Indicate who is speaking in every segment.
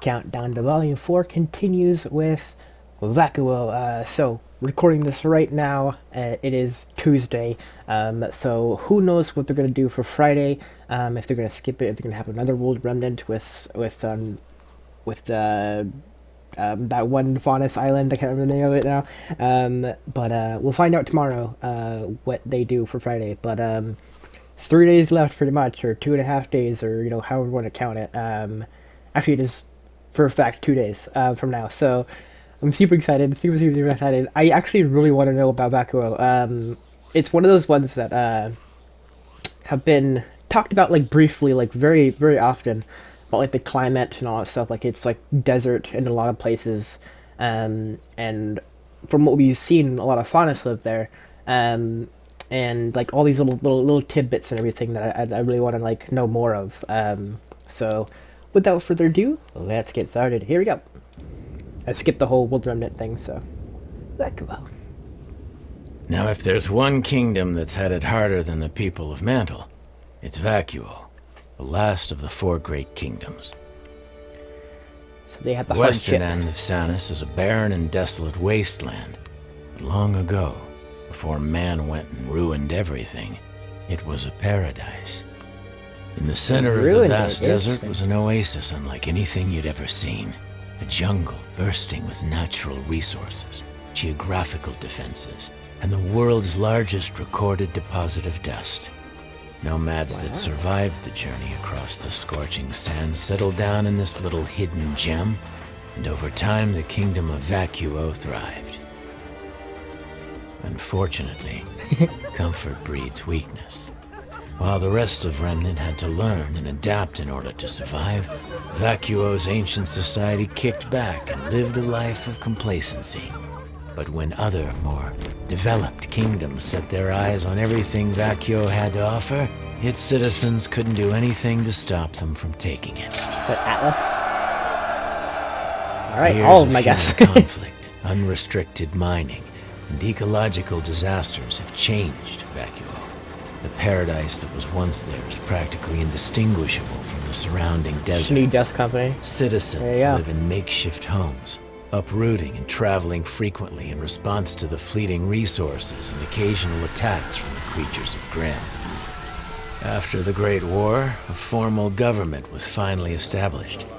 Speaker 1: Countdown to Volume 4 continues with Vacuo. So, recording this right now, it is Tuesday, so who knows what they're going to do for Friday, if they're going to skip it, if they're going to have another World Remnant with that one Faunus Island. I can't remember the name of it now, but we'll find out tomorrow what they do for Friday. But 3 days left pretty much, or 2.5 days, or however you want to count it. Actually, it is for a fact 2 days from now, so I'm super excited, super excited. I actually really want to know about Vacuo. It's one of those ones that have been talked about like briefly, like very often, about like the climate and all that stuff. Like it's like desert in a lot of places, and from what we've seen, a lot of faunus live there, and like all these little tidbits and everything that I really want to like know more of. So without further ado, let's get started. Here we go. I skipped the whole World Remnant thing, so let's go.
Speaker 2: Now, if there's one kingdom that's had it harder than the people of Mantle, it's Vacuo, the last of the 4 great kingdoms.
Speaker 1: So they have the
Speaker 2: western end of Sanus is a barren and desolate wasteland. But long ago, before man went and ruined everything, it was a paradise. In the center of the vast desert was an oasis unlike anything you'd ever seen. A jungle bursting with natural resources, geographical defenses, and the world's largest recorded deposit of dust. Nomads that survived the journey across the scorching sands settled down in this little hidden gem, and over time the kingdom of Vacuo thrived. Unfortunately, comfort breeds weakness. While the rest of Remnant had to learn and adapt in order to survive, Vacuo's ancient society kicked back and lived a life of complacency. But when other, more developed kingdoms set their eyes on everything Vacuo had to offer, its citizens couldn't do anything to stop them from taking it.
Speaker 1: But Atlas? Alright, all of them, I guess.
Speaker 2: Conflict, unrestricted mining, and ecological disasters have changed Vacuo. The paradise that was once there is practically indistinguishable from the surrounding deserts.
Speaker 1: New dust company.
Speaker 2: Citizens live in makeshift homes, uprooting and traveling frequently in response to the fleeting resources and occasional attacks from the creatures of Grimm. After the Great War, a formal government was finally established.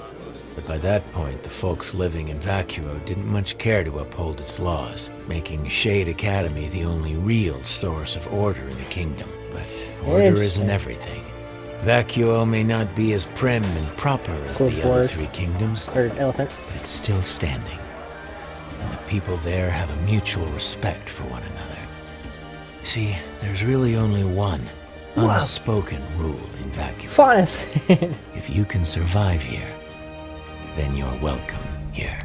Speaker 2: But by that point, the folks living in Vacuo didn't much care to uphold its laws, making Shade Academy the only real source of order in the kingdom. But order isn't everything. Vacuo may not be as prim and proper as the other 3 kingdoms,
Speaker 1: or elephant,
Speaker 2: but it's still standing. And the people there have a mutual respect for one another. See, there's really only one unspoken rule in Vacuo.
Speaker 1: Faunus!
Speaker 2: If you can survive here, then you're welcome here.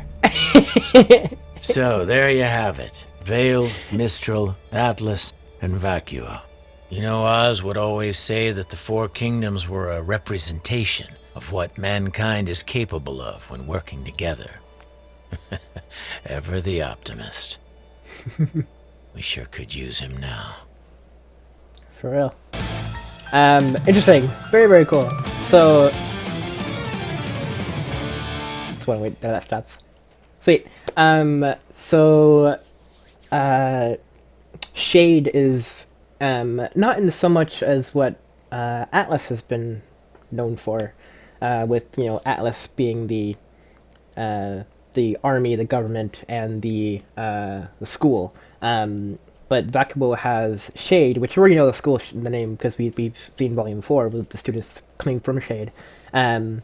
Speaker 2: So, there you have it. Vale, Mistral, Atlas, and Vacuo. You know, Oz would always say that the 4 kingdoms were a representation of what mankind is capable of when working together. Ever the optimist. We sure could use him now.
Speaker 1: For real. Interesting. Very cool. So, just want to wait till that stops. Sweet. Shade is not in so much as what Atlas has been known for, with Atlas being the army, the government, and the school. But Vacuo has Shade, which you already know the school, the name, because we've seen Volume 4 with the students coming from Shade. But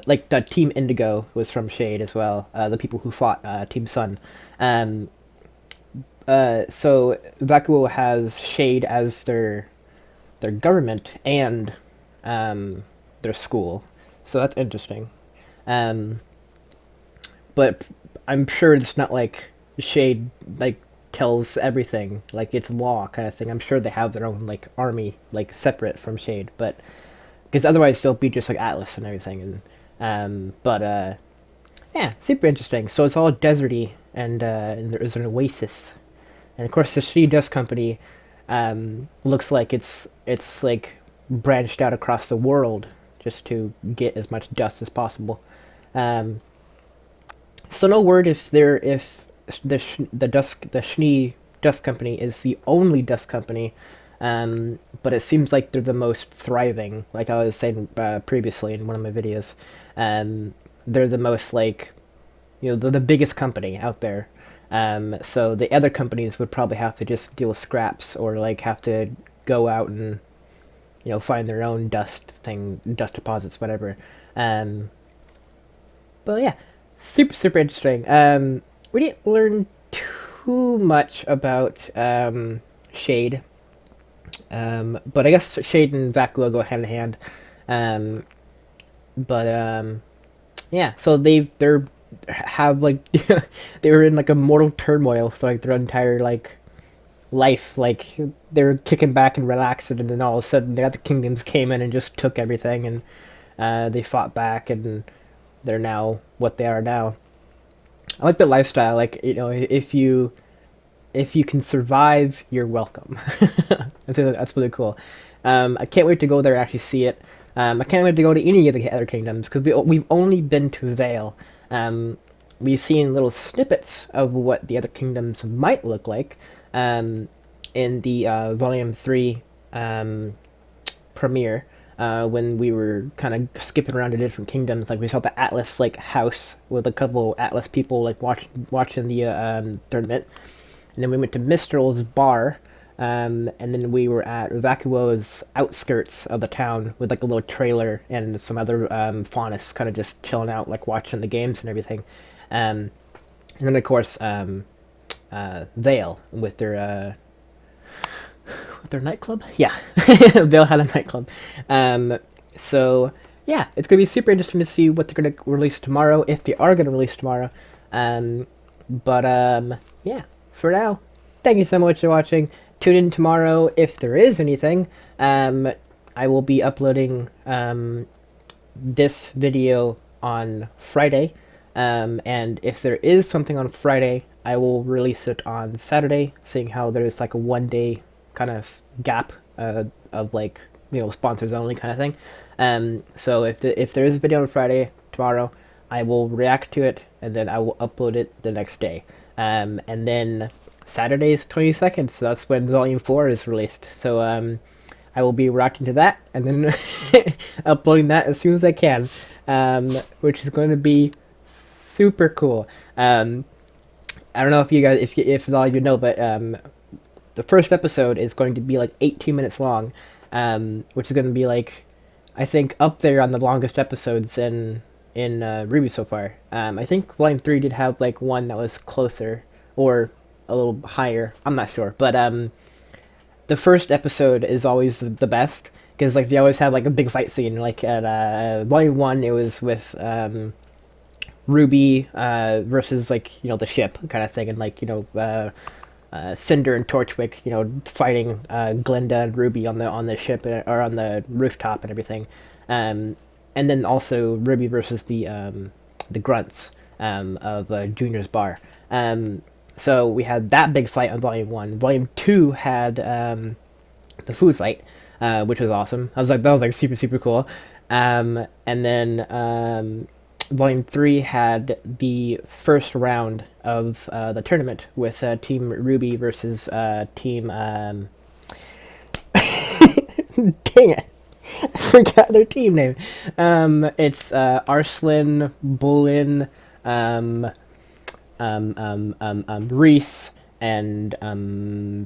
Speaker 1: like the Team Indigo was from Shade as well. The people who fought Team Sun. So Vacuo has Shade as their government and their school. So that's interesting. But I'm sure it's not like Shade like tells everything, like it's law kind of thing. I'm sure they have their own like army, like separate from Shade, but because otherwise they'll be just like Atlas and everything. And yeah, super interesting. So it's all deserty, and there is an oasis. And of course, the Shitty Dust Company looks like it's like branched out across the world, just to get as much dust as possible. So no word if the Schnee Dust Company is the only dust company, but it seems like they're the most thriving. Like I was saying previously in one of my videos, they're the most, like, they're the biggest company out there. So the other companies would probably have to just deal with scraps, or like have to go out and find their own dust deposits, whatever. But yeah, super interesting. We didn't learn too much about Shade, but I guess Shade and Vacuo go hand in hand. Yeah, so they're have like they were in like a mortal turmoil for like their entire like life. Like they were kicking back and relaxing, and then all of a sudden the other kingdoms came in and just took everything, and they fought back, and they're now what they are now. I like the lifestyle. Like, if you can survive, you're welcome. I think that's really cool. I can't wait to go there and actually see it. I can't wait to go to any of the other kingdoms, because we've only been to Vale. We've seen little snippets of what the other kingdoms might look like in the Volume 3 premiere, when we were kind of skipping around to different kingdoms. Like, we saw the Atlas like house with a couple Atlas people like watching the tournament, and then we went to Mistral's bar. And then we were at Vacuo's outskirts of the town with like a little trailer and some other faunists kind of just chilling out, like watching the games and everything. And then of course Vale with their nightclub. Yeah, Vale had a nightclub. So yeah, it's gonna be super interesting to see what they're gonna release tomorrow, if they are gonna release tomorrow. Yeah, for now, thank you so much for watching. Tune in tomorrow if there is anything. I will be uploading this video on Friday, and if there is something on Friday, I will release it on Saturday, seeing how there's like a 1 day kind of gap of like, sponsors only kind of thing. So if there is a video on Friday tomorrow, I will react to it, and then I will upload it the next day. And then Saturday is 22nd, so that's when Volume 4 is released. So I will be reacting to that, and then uploading that as soon as I can, which is going to be super cool. I don't know if you guys, if all of you know, but the first episode is going to be like 18 minutes long, which is going to be like, I think, up there on the longest episodes in RWBY so far. I think Volume 3 did have like one that was closer, or a little higher, I'm not sure, but the first episode is always the best, because like they always have like a big fight scene. Like at Volume 1, it was with Ruby versus like the ship kind of thing, and like Cinder and Torchwick fighting Glinda and Ruby on the ship, or on the rooftop and everything, and then also Ruby versus the grunts of Junior's bar. So we had that big fight on Volume 1. Volume 2 had the food fight, which was awesome. That was like super cool. And then Volume 3 had the first round of the tournament with Team RWBY versus Team... Dang it! I forgot their team name. It's Arslan, Bulin, Reese, and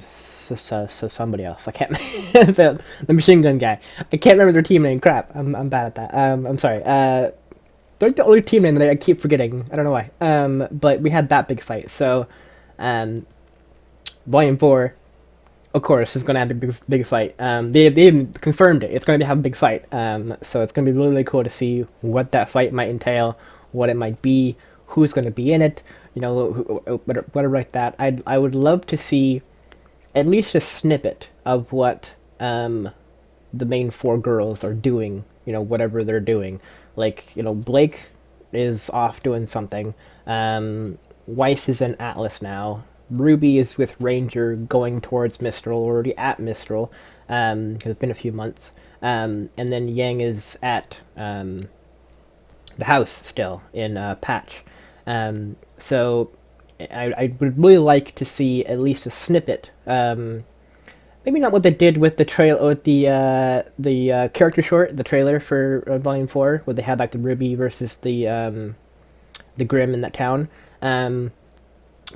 Speaker 1: somebody else. I can't. The machine gun guy. I can't remember their team name. Crap. I'm bad at that. I'm sorry. They're the only team name that I keep forgetting. I don't know why. But we had that big fight. So, Volume 4, of course, is going to have a big fight. They even confirmed it. It's going to have a big fight. So it's going to be really cool to see what that fight might entail, what it might be, who's going to be in it, whatever like that. I would love to see at least a snippet of what the main 4 girls are doing, whatever they're doing. Like, Blake is off doing something. Weiss is in Atlas now. RWBY is with Ranger going towards Mistral, already at Mistral. It's been a few months. and then Yang is at the house still in Patch. So I would really like to see at least a snippet. Maybe not what they did with the character short, the trailer for Volume 4, where they had like the Ruby versus the Grim in that town.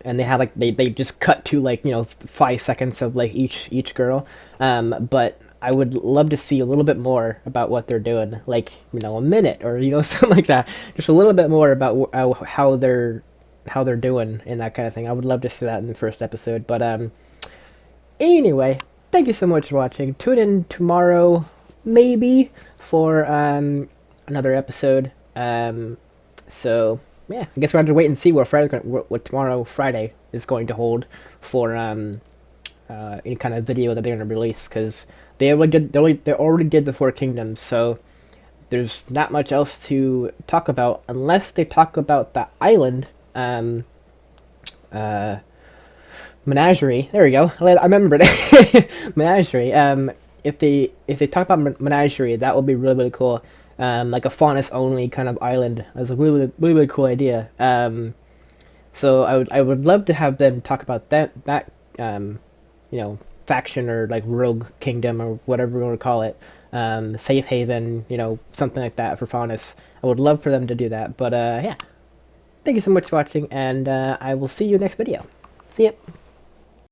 Speaker 1: And they had like they just cut to like 5 seconds of like each girl. But I would love to see a little bit more about what they're doing, like a minute or something like that. Just a little bit more about how they're doing and that kind of thing. I would love to see that in the first episode. But anyway, thank you so much for watching. Tune in tomorrow, maybe, for another episode. So yeah, I guess we'll have to wait and see what tomorrow Friday is going to hold for any kind of video that they're going to release, because they already did the Four Kingdoms, so there's not much else to talk about unless they talk about the island menagerie. There we go. I remembered it. Menagerie. If they talk about menagerie, that would be really, really cool. Like a faunus only kind of island. That's a really, really, really cool idea. So I would love to have them talk about that faction, or like rogue kingdom, or whatever we want to call it. Safe haven, something like that for faunus. I would love for them to do that. But yeah. Thank you so much for watching, and I will see you next video. See ya!